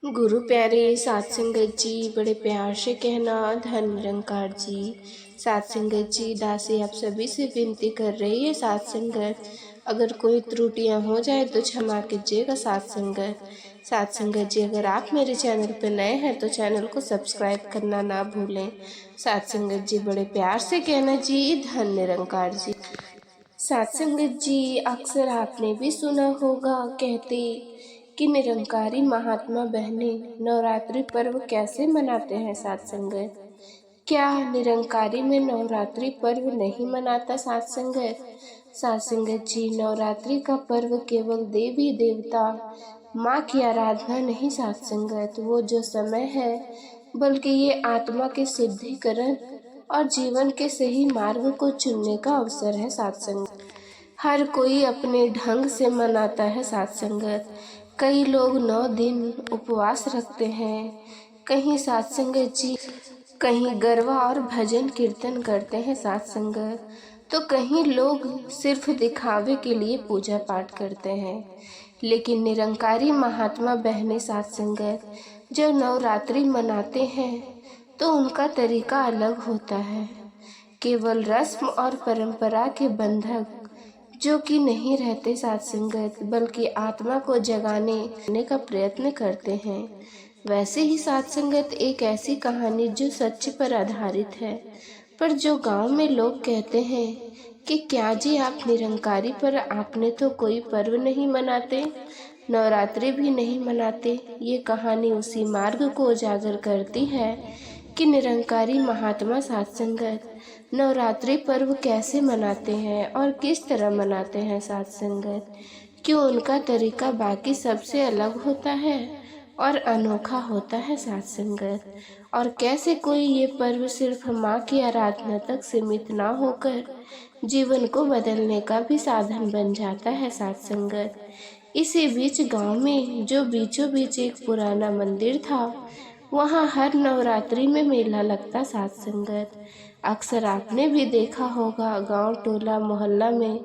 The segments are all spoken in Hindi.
गुरु प्यारे सात संगत जी बड़े प्यार से कहना धन निरंकार जी। सात संगत जी दासी आप सभी से विनती कर रही है सात संगत, अगर कोई त्रुटियां हो जाए तो क्षमा कीजिएगा सात संगत। सात संगत जी अगर आप मेरे चैनल पर नए हैं तो चैनल को सब्सक्राइब करना ना भूलें। सात संगत जी बड़े प्यार से कहना जी धन निरंकार जी। सात संगत जी अक्सर आपने भी सुना होगा कहते कि निरंकारी महात्मा बहनें नवरात्रि पर्व कैसे मनाते हैं सात संगत। क्या निरंकारी में नवरात्रि पर्व नहीं मनाता सात संगत? सात संगत जी नवरात्रि का पर्व केवल देवी देवता माँ की आराधना नहीं सात संगत, वो जो समय है बल्कि ये आत्मा के शुद्धिकरण और जीवन के सही मार्ग को चुनने का अवसर है सात संगत। हर कोई अपने ढंग से मनाता है सात संगत। कई लोग 9 दिन उपवास रखते हैं, कहीं सात संगत जी कहीं गरबा और भजन कीर्तन करते हैं सात संगत, तो कहीं लोग सिर्फ दिखावे के लिए पूजा पाठ करते हैं। लेकिन निरंकारी महात्मा बहनें सात संगत जब नवरात्रि मनाते हैं तो उनका तरीका अलग होता है। केवल रस्म और परंपरा के बंधक जो कि नहीं रहते सात संगत, बल्कि आत्मा को जगाने का प्रयत्न करते हैं। वैसे ही सात संगत एक ऐसी कहानी जो सच पर आधारित है, पर जो गांव में लोग कहते हैं कि क्या जी आप निरंकारी पर आपने तो कोई पर्व नहीं मनाते, नवरात्रि भी नहीं मनाते। ये कहानी उसी मार्ग को उजागर करती है कि निरंकारी महात्मा सात संगत नवरात्रि पर्व कैसे मनाते हैं और किस तरह मनाते हैं सात संगत। क्यों उनका तरीका बाकी सबसे अलग होता है और अनोखा होता है सात संगत, और कैसे कोई ये पर्व सिर्फ माँ की आराधना तक सीमित ना होकर जीवन को बदलने का भी साधन बन जाता है सात संगत। इसी बीच गांव में जो बीचों बीच एक पुराना मंदिर था, वहाँ हर नवरात्रि में मेला लगता सात संगत। अक्सर आपने भी देखा होगा गांव टोला मोहल्ला में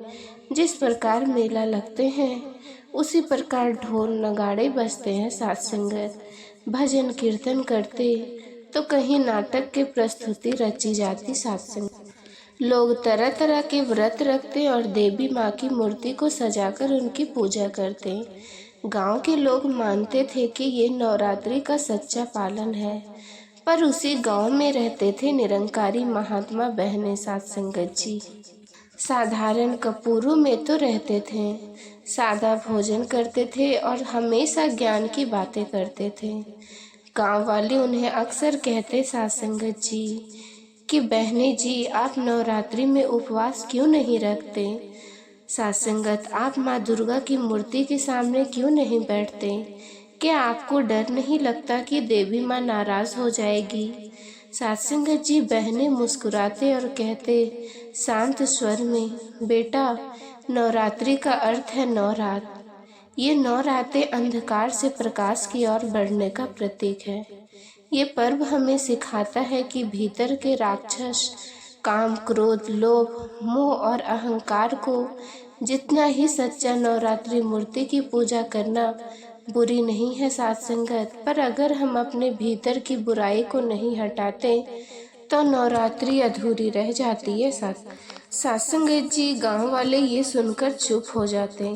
जिस प्रकार मेला लगते हैं उसी प्रकार ढोल नगाड़े बजते हैं सात संगत। भजन कीर्तन करते तो कहीं नाटक की प्रस्तुति रची जाती सात संगत। लोग तरह तरह के व्रत रखते और देवी माँ की मूर्ति को सजाकर उनकी पूजा करते। गांव के लोग मानते थे कि ये नवरात्रि का सच्चा पालन है, पर उसी गांव में रहते थे निरंकारी महात्मा बहनें सात संगत जी। साधारण कपूरों में तो रहते थे, सादा भोजन करते थे और हमेशा ज्ञान की बातें करते थे। गांव वाले उन्हें अक्सर कहते सात संगत जी कि बहनें जी आप नवरात्रि में उपवास क्यों नहीं रखते, सात संगत आप माँ दुर्गा की मूर्ति के सामने क्यों नहीं बैठते, क्या आपको डर नहीं लगता कि देवी माँ नाराज हो जाएगी। सात संगत जी बहनें मुस्कुराते और कहते शांत स्वर में, बेटा नवरात्रि का अर्थ है 9 रात। ये 9 रातें अंधकार से प्रकाश की ओर बढ़ने का प्रतीक है। ये पर्व हमें सिखाता है कि भीतर के राक्षस काम क्रोध लोभ मोह और अहंकार को जितना ही सच्चा नवरात्रि मूर्ति की पूजा करना बुरी नहीं है सात संगत, पर अगर हम अपने भीतर की बुराई को नहीं हटाते तो नवरात्रि अधूरी रह जाती है सात संगत जी। गांव वाले ये सुनकर चुप हो जाते,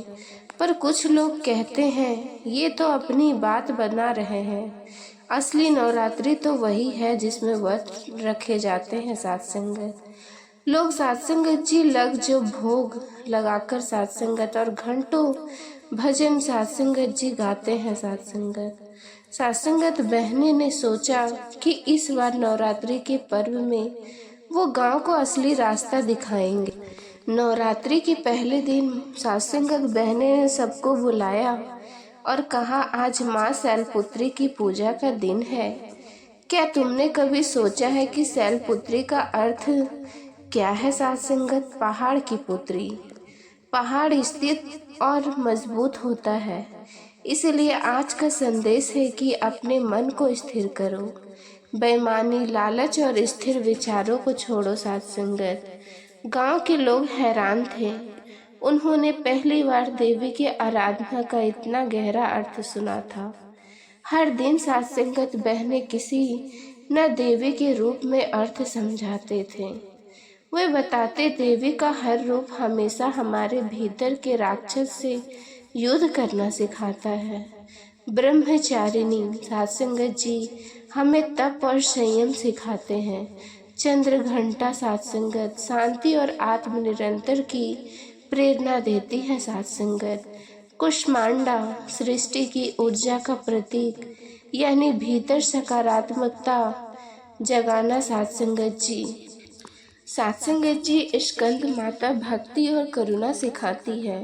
पर कुछ लोग कहते हैं ये तो अपनी बात बना रहे हैं, असली नवरात्रि तो वही है जिसमें व्रत रखे जाते हैं सात संगत। लोग सात संगत जी लग जो भोग लगाकर सात संगत और घंटों भजन सात संगत जी गाते हैं सात संगत। सात संगत बहनें ने सोचा कि इस बार नवरात्रि के पर्व में वो गांव को असली रास्ता दिखाएंगे। नवरात्रि के पहले दिन सात संगत बहनें ने सबको बुलाया और कहा आज माँ शैलपुत्री की पूजा का दिन है। क्या तुमने कभी सोचा है कि शैलपुत्री का अर्थ क्या है सात संगत? पहाड़ की पुत्री। पहाड़ स्थिर और मजबूत होता है, इसलिए आज का संदेश है कि अपने मन को स्थिर करो, बेईमानी लालच और स्थिर विचारों को छोड़ो सात संगत। गांव के लोग हैरान थे, उन्होंने पहली बार देवी की आराधना का इतना गहरा अर्थ सुना था। हर दिन साथ संगत बहनें किसी न देवी के रूप में अर्थ समझाते थे। वे बताते देवी का हर रूप हमेशा हमारे भीतर के राक्षस से युद्ध करना सिखाता है। ब्रह्मचारिणी साथ संगत जी हमें तप और संयम सिखाते हैं। चंद्र घंटा साथ संगत शांति और आत्मनिरंतर की प्रेरणा देती है। साथ संगत कुष्मांडा सृष्टि की ऊर्जा का प्रतीक यानी भीतर सकारात्मकता जगाना। साथ संगत जी सत्संगत जी स्कंद माता भक्ति और करुणा सिखाती है।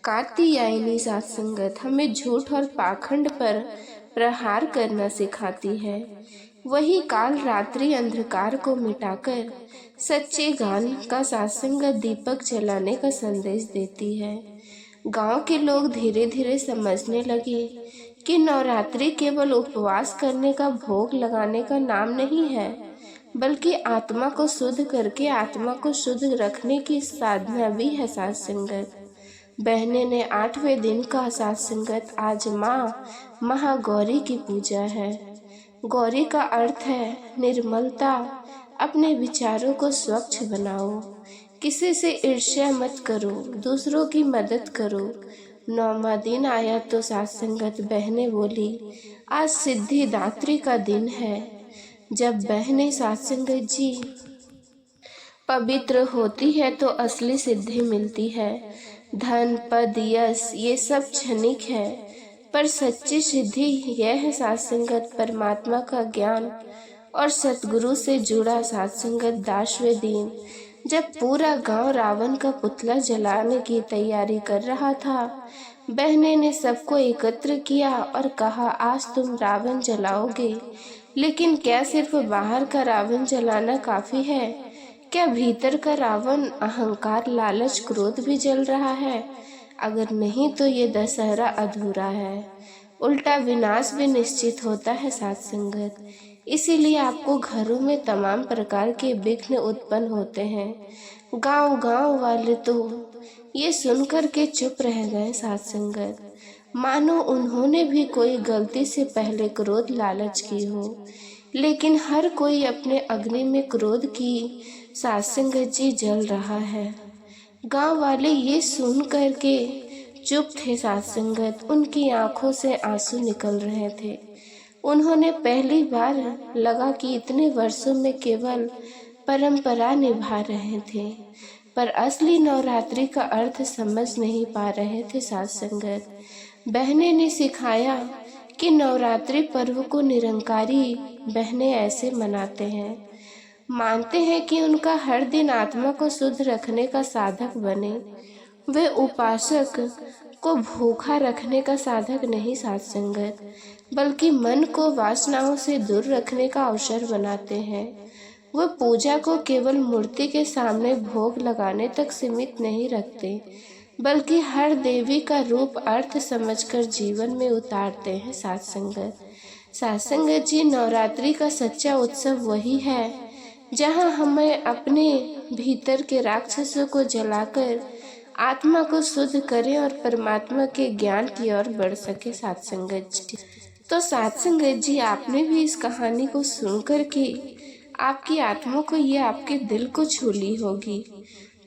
कात्यायनी सत्संगत हमें झूठ और पाखंड पर प्रहार करना सिखाती है। वही काल रात्रि अंधकार को मिटाकर सच्चे ज्ञान का सत्संगत दीपक जलाने का संदेश देती है। गांव के लोग धीरे धीरे समझने लगे कि नवरात्रि केवल उपवास करने का भोग लगाने का नाम नहीं है, बल्कि आत्मा को शुद्ध करके आत्मा को शुद्ध रखने की साधना भी है। साथ संगत बहने ने 8वें दिन का साथ संगत आज माँ महागौरी की पूजा है। गौरी का अर्थ है निर्मलता। अपने विचारों को स्वच्छ बनाओ, किसी से ईर्ष्या मत करो, दूसरों की मदद करो। 9वां दिन आया तो साथ संगत बहनें बोली आज सिद्धिदात्री का दिन है। जब बहनें साथ संगत जी पवित्र होती है तो असली सिद्धि मिलती है। धन पद यश ये सब क्षणिक है, पर सच्ची सिद्धि यह है साथ संगत परमात्मा का ज्ञान और सतगुरु से जुड़ा। साथ संगत 10वें दिन जब पूरा गांव रावण का पुतला जलाने की तैयारी कर रहा था, बहने ने सबको एकत्र किया और कहा आज तुम रावण जलाओगे, लेकिन क्या सिर्फ बाहर का रावण जलाना काफी है? क्या भीतर का रावण अहंकार लालच क्रोध भी जल रहा है? अगर नहीं तो ये दशहरा अधूरा है, उल्टा विनाश भी निश्चित होता है। साथ संगत इसीलिए आपको घरों में तमाम प्रकार के विघ्न उत्पन्न होते हैं। गांव वाले तो ये सुनकर के चुप रह गए। साथ संगत मानो उन्होंने भी कोई गलती से पहले क्रोध लालच की हो, लेकिन हर कोई अपने अग्नि में क्रोध की साथ संगत जी जल रहा है। गांव वाले ये सुन कर के चुप थे। साथ संगत उनकी आंखों से आंसू निकल रहे थे। उन्होंने पहली बार लगा कि इतने वर्षों में केवल परंपरा निभा रहे थे, पर असली नवरात्रि का अर्थ समझ नहीं पा रहे थे। साथ संगत बहने ने सिखाया कि नवरात्रि पर्व को निरंकारी बहनें ऐसे मनाते हैं, मानते हैं कि उनका हर दिन आत्मा को शुद्ध रखने का साधक बने। वे उपासक को भूखा रखने का साधक नहीं साथ संगत, बल्कि मन को वासनाओं से दूर रखने का अवसर बनाते हैं। वह पूजा को केवल मूर्ति के सामने भोग लगाने तक सीमित नहीं रखते, बल्कि हर देवी का रूप अर्थ समझकर जीवन में उतारते हैं। साथ संगत जी नवरात्रि का सच्चा उत्सव वही है जहां हमें अपने भीतर के राक्षसों को जलाकर आत्मा को शुद्ध करें और परमात्मा के ज्ञान की ओर बढ़ सके। साथ संगत जी तो साथ संगत जी आपने भी इस कहानी को सुनकर के आपकी आत्मा को ये आपके दिल को छू ली होगी।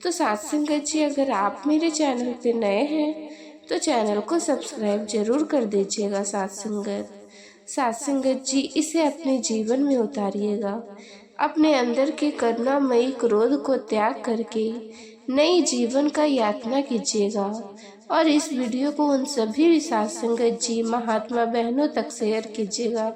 तो साथ संगत जी अगर आप मेरे चैनल पे नए हैं तो चैनल को सब्सक्राइब जरूर कर दीजिएगा। साथ संगत जी इसे अपने जीवन में उतारिएगा। अपने अंदर के करुणामयी क्रोध को त्याग करके नई जीवन का यातना कीजिएगा और इस वीडियो को उन सभी साथ संगत जी महात्मा बहनों तक शेयर कीजिएगा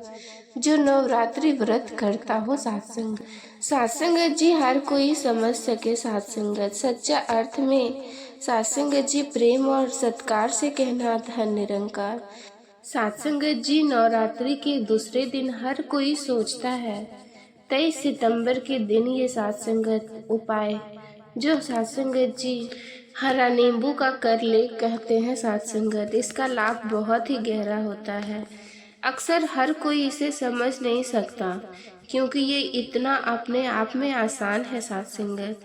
जो नवरात्रि व्रत करता हो। साथ संगत जी हर कोई समझ सके। साथ संगत सच्चा अर्थ में साथ संगत जी प्रेम और सत्कार से कहना धन निरंकार। साथ संगत जी नवरात्रि के दूसरे दिन हर कोई सोचता है 23 सितंबर के दिन ये साथ संगत उपाय जो साथ संगत जी हरा नींबू का कर ले कहते हैं। साथ संगत इसका लाभ बहुत ही गहरा होता है। अक्सर हर कोई इसे समझ नहीं सकता क्योंकि ये इतना अपने आप में आसान है। साथ संगत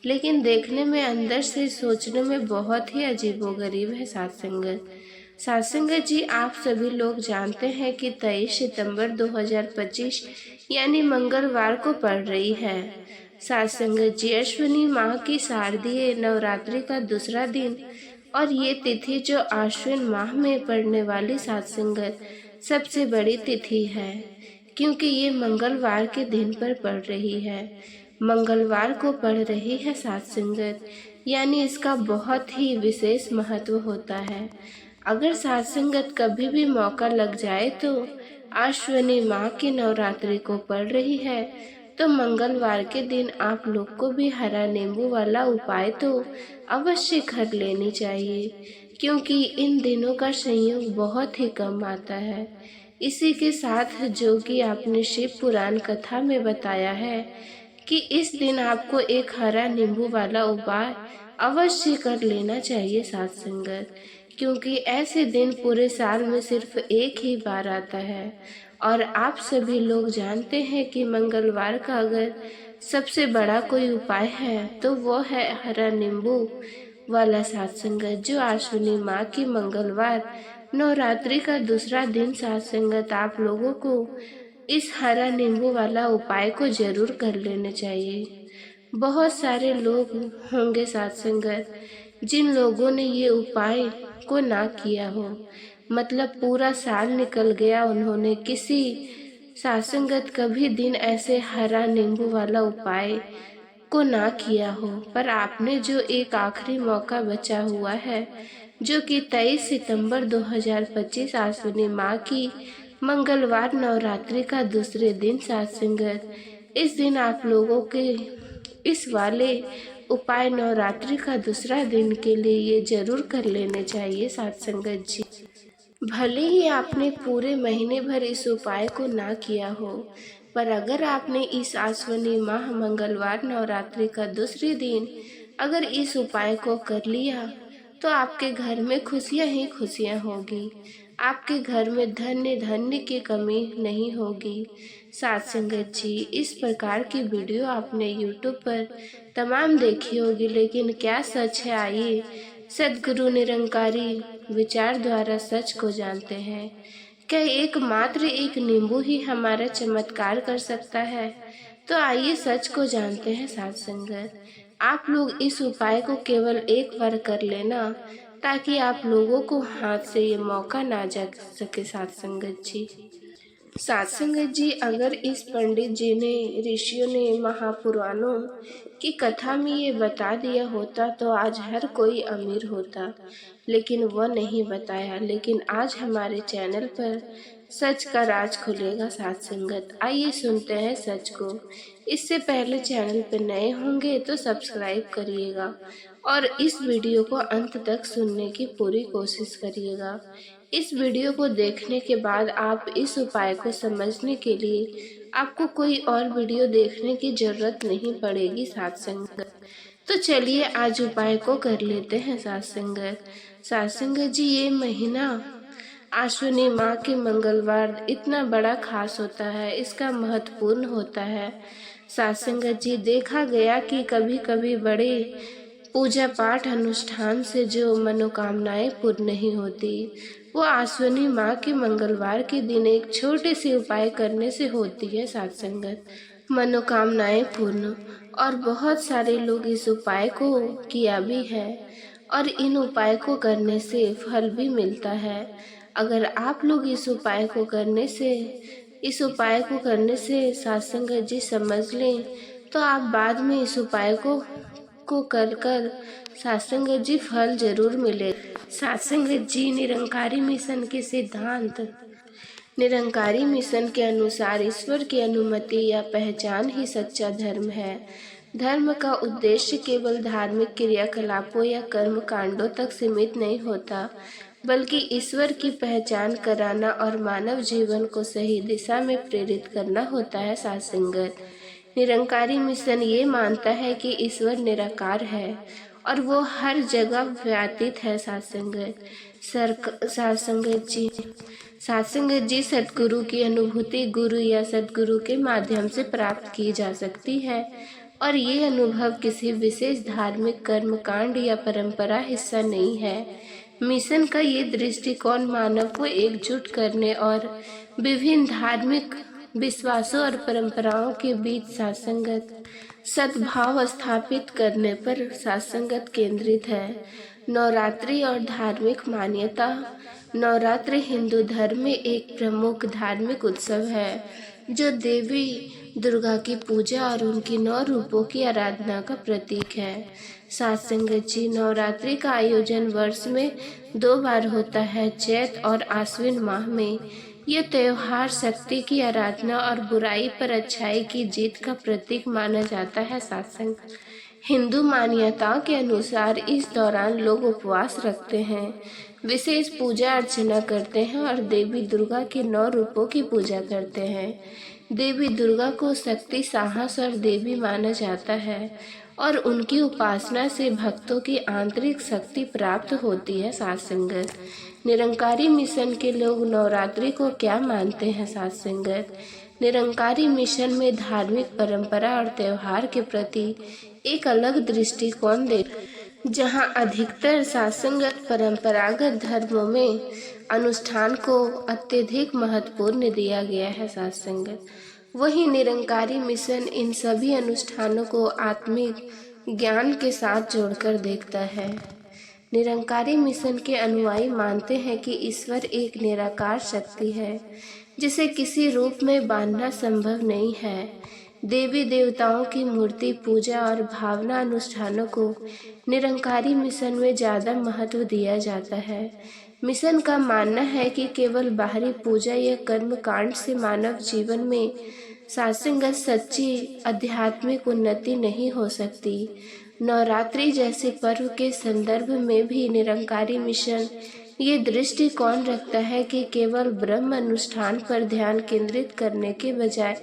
लेकिन देखने में अंदर से सोचने में बहुत ही अजीबोगरीब है। साथ संगत साथ संगत जी, आप सभी लोग जानते हैं कि 23 सितंबर 2025 यानी मंगलवार को पड़ रही है। साथ संगत जी, अश्विनी माह की शारदीय नवरात्रि का दूसरा दिन और ये तिथि जो आश्विन माह में पड़ने वाली साथ संगत सबसे बड़ी तिथि है, क्योंकि ये मंगलवार के दिन पर पड़ रही है। मंगलवार को पड़ रही है साथ संगत, यानी इसका बहुत ही विशेष महत्व होता है। अगर साथ संगत कभी भी मौका लग जाए तो आश्विनी माह की नवरात्रि को पड़ रही है तो मंगलवार के दिन आप लोग को भी हरा नींबू वाला उपाय तो अवश्य कर लेनी चाहिए, क्योंकि इन दिनों का संयोग बहुत ही कम आता है। इसी के साथ जो कि आपने शिव पुराण कथा में बताया है कि इस दिन आपको एक हरा नींबू वाला उपाय अवश्य कर लेना चाहिए साथ संगत, क्योंकि ऐसे दिन पूरे साल में सिर्फ एक ही बार आता है। और आप सभी लोग जानते हैं कि मंगलवार का अगर सबसे बड़ा कोई उपाय है तो वो है हरा नींबू वाला साथ संगत, जो आश्विनी माह की मंगलवार नवरात्रि का दूसरा दिन साथ संगत आप लोगों को इस हरा नींबू वाला उपाय को जरूर कर लेना चाहिए। बहुत सारे लोग होंगे साथ संगत जिन लोगों ने ये उपाय को ना किया हो, मतलब पूरा साल निकल गया, उन्होंने किसी साथ संगत कभी दिन ऐसे हरा नींबू वाला उपाय को ना किया हो, पर आपने जो एक आखिरी मौका बचा हुआ है जो कि 23 सितंबर 2025 आश्विनी माह की मंगलवार नवरात्रि का दूसरे दिन साथ संगत, इस दिन आप लोगों के इस वाले उपाय नवरात्रि का दूसरा दिन के लिए ये जरूर कर लेने चाहिए साथ संगत जी। भले ही आपने पूरे महीने भर इस उपाय को ना किया हो, पर अगर आपने इस आश्विनी माह मंगलवार नवरात्रि का दूसरे दिन अगर इस उपाय को कर लिया तो आपके घर में खुशियां ही खुशियां होगी। आपके घर में धन्य धन्य की कमी नहीं होगी। साथ संगत जी, इस प्रकार की वीडियो आपने YouTube पर तमाम देखी होगी, लेकिन क्या सच है? आइए सद्गुरु निरंकारी विचार द्वारा सच को जानते हैं। क्या एकमात्र एक नींबू ही हमारा चमत्कार कर सकता है? तो आइए सच को जानते हैं साथ संगत। आप लोग इस उपाय को केवल एक बार कर लेना, ताकि आप लोगों को हाथ से ये मौका ना जा सके साथ संगत जी। साथ संगत जी, अगर इस पंडित जी ने, ऋषियों ने महापुराणों की कथा में ये बता दिया होता तो आज हर कोई अमीर होता, लेकिन वह नहीं बताया। लेकिन आज हमारे चैनल पर सच का राज खुलेगा साथ संगत। आइए सुनते हैं सच को। इससे पहले चैनल पर नए होंगे तो सब्सक्राइब करिएगा और इस वीडियो को अंत तक सुनने की पूरी कोशिश करिएगा। इस वीडियो को देखने के बाद आप इस उपाय को समझने के लिए आपको कोई और वीडियो देखने की जरूरत नहीं पड़ेगी साथ संगत। तो चलिए आज उपाय को कर लेते हैं साथ संगत। साथ संगत जी, ये महीना आश्विनी माह के मंगलवार इतना बड़ा खास होता है, इसका महत्वपूर्ण होता है साथ संगत जी। देखा गया कि कभी कभी बड़े पूजा पाठ अनुष्ठान से जो मनोकामनाएं पूर्ण नहीं होती, वो आश्विनी माह के मंगलवार के दिन एक छोटे से उपाय करने से होती है साथ संगत, मनोकामनाएं पूर्ण। और बहुत सारे लोग इस उपाय को किया भी है और इन उपाय को करने से फल भी मिलता है। अगर आप लोग इस उपाय को करने से साथ संगत जी समझ लें तो आप बाद में इस उपाय को कर साथ संगत जी फल जरूर मिले। साथ संगत जी, निरंकारी मिशन के सिद्धांत, निरंकारी मिशन के अनुसार ईश्वर की अनुमति या पहचान ही सच्चा धर्म है। धर्म का उद्देश्य केवल धार्मिक क्रियाकलापों या कर्म कांडों तक सीमित नहीं होता, बल्कि ईश्वर की पहचान कराना और मानव जीवन को सही दिशा में प्रेरित करना होता है साथ संगत। निरंकारी मिशन ये मानता है कि ईश्वर निराकार है और वो हर जगह व्यतीत है साथ संगत। साथ संगत जी, सद्गुरु की अनुभूति गुरु या सद्गुरु के माध्यम से प्राप्त की जा सकती है और ये अनुभव किसी विशेष धार्मिक कर्म कांड या परंपरा हिस्सा नहीं है। मिशन का ये दृष्टिकोण मानव को एकजुट करने और विभिन्न धार्मिक विश्वासों और परंपराओं के बीच सासंगत सद्भाव स्थापित करने पर सासंगत केंद्रित है। नवरात्रि और धार्मिक मान्यता। नवरात्रि हिंदू धर्म में एक प्रमुख धार्मिक उत्सव है जो देवी दुर्गा की पूजा और उनकी 9 रूपों की आराधना का प्रतीक है। सात्संगत जी, नवरात्रि का आयोजन वर्ष में 2 बार होता है, चैत और आश्विन माह में। यह त्योहार शक्ति की आराधना और बुराई पर अच्छाई की जीत का प्रतीक माना जाता है। सत्संग हिंदू मान्यताओं के अनुसार इस दौरान लोग उपवास रखते हैं, विशेष पूजा अर्चना करते हैं और देवी दुर्गा के 9 रूपों की पूजा करते हैं। देवी दुर्गा को शक्ति, साहस और देवी माना जाता है और उनकी उपासना से भक्तों की आंतरिक शक्ति प्राप्त होती है। सात्संगत निरंकारी मिशन के लोग नवरात्रि को क्या मानते हैं? सात्संगत निरंकारी मिशन में धार्मिक परंपरा और त्योहार के प्रति एक अलग दृष्टिकोण दे, जहां अधिकतर सात्संगत परंपरागत धर्मों में अनुष्ठान को अत्यधिक महत्वपूर्ण दिया गया है। सात्संगत वहीं निरंकारी मिशन इन सभी अनुष्ठानों को आत्मिक ज्ञान के साथ जोड़कर देखता है। निरंकारी मिशन के अनुयायी मानते हैं कि ईश्वर एक निराकार शक्ति है जिसे किसी रूप में बांधना संभव नहीं है। देवी देवताओं की मूर्ति पूजा और भावना अनुष्ठानों को निरंकारी मिशन में ज़्यादा महत्व दिया जाता है। मिशन का मानना है कि केवल बाहरी पूजा या कर्म कांड से मानव जीवन में सात्संगत सच्ची आध्यात्मिक उन्नति नहीं हो सकती। नवरात्रि जैसे पर्व के संदर्भ में भी निरंकारी मिशन ये दृष्टिकोण रखता है कि केवल ब्रह्म अनुष्ठान पर ध्यान केंद्रित करने के बजाय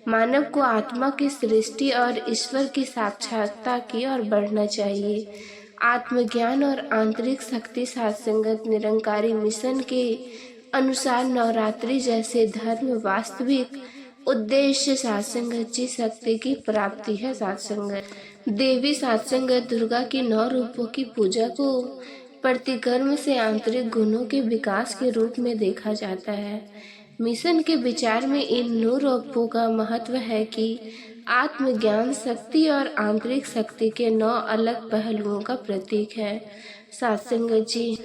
मानव को आत्मा की सृष्टि और ईश्वर की साक्षात्ता की ओर बढ़ना चाहिए। आत्मज्ञान और आंतरिक शक्ति। सात्संगत निरंकारी मिशन के अनुसार नवरात्रि जैसे धर्म वास्तविक उद्देश्य सात्संगत जी शक्ति की प्राप्ति है। सात्संगत देवी सात्संगत दुर्गा की 9 रूपों की पूजा को प्रतिकर्म से आंतरिक गुणों के विकास के रूप में देखा जाता है। मिशन के विचार में इन 9 रूपों का महत्व है कि आत्मज्ञान, शक्ति और आंतरिक शक्ति के 9 अलग पहलुओं का प्रतीक है। सात्संगत जी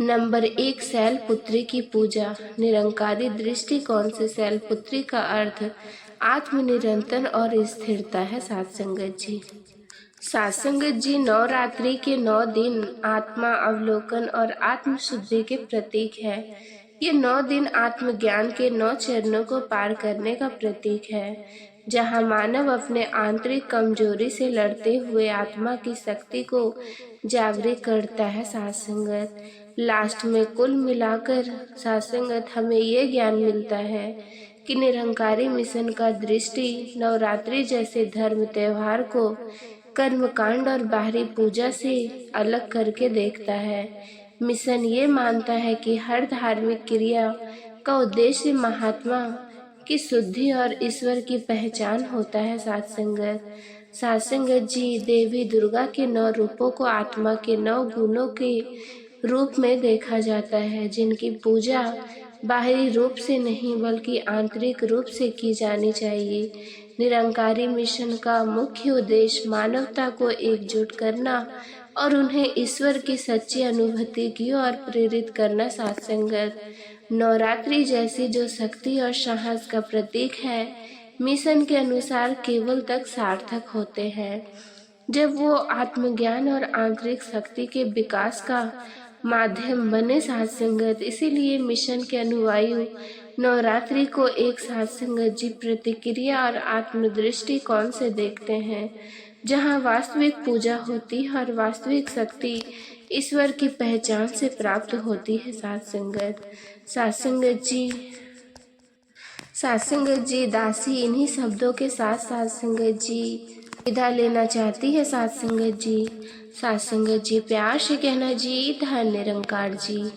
नंबर 1 शैलपुत्री की पूजा। निरंकारी दृष्टिकोण से शैलपुत्री का अर्थ आत्मनिरंतर और स्थिरता है। सात्संगत जी नवरात्रि के 9 दिन आत्मा अवलोकन और आत्मशुद्धि के प्रतीक है। ये 9 दिन आत्मज्ञान के 9 चरणों को पार करने का प्रतीक है, जहां मानव अपने आंतरिक कमजोरी से लड़ते हुए आत्मा की शक्ति को जागृत करता है। सात्संगत लास्ट में कुल मिलाकर सात्संगत हमें ये ज्ञान मिलता है कि निरंकारी मिशन का दृष्टि नवरात्रि जैसे धर्म त्योहार को कर्मकांड और बाहरी पूजा से अलग करके देखता है। मिशन ये मानता है कि हर धार्मिक क्रिया का उद्देश्य महात्मा की शुद्धि और ईश्वर की पहचान होता है। सात्संगत जी देवी दुर्गा के 9 रूपों को आत्मा के 9 गुणों के रूप में देखा जाता है, जिनकी पूजा बाहरी रूप से नहीं बल्कि आंतरिक रूप से की जानी चाहिए। निरंकारी मिशन का मुख्य उद्देश्य मानवता को एकजुट करना और उन्हें ईश्वर की सच्ची अनुभूति की ओर प्रेरित करना। सात्संगत नवरात्रि जैसी जो शक्ति और साहस का प्रतीक है, मिशन के अनुसार केवल तक सार्थक होते हैं जब वो आत्मज्ञान और आंतरिक शक्ति के विकास का माध्यम बने। सात्संगत इसीलिए मिशन के अनुयायी नवरात्रि को एक सात्संगत जी प्रतिक्रिया और आत्मदृष्टिकोण से देखते हैं, जहां वास्तविक पूजा होती है और वास्तविक शक्ति ईश्वर की पहचान से प्राप्त होती है। सात्संगत जी दासी इन्हीं शब्दों के साथ सात्संगत जी विदा लेना चाहती है। सात्संगत जी प्यार से कहना जी धन निरंकार जी।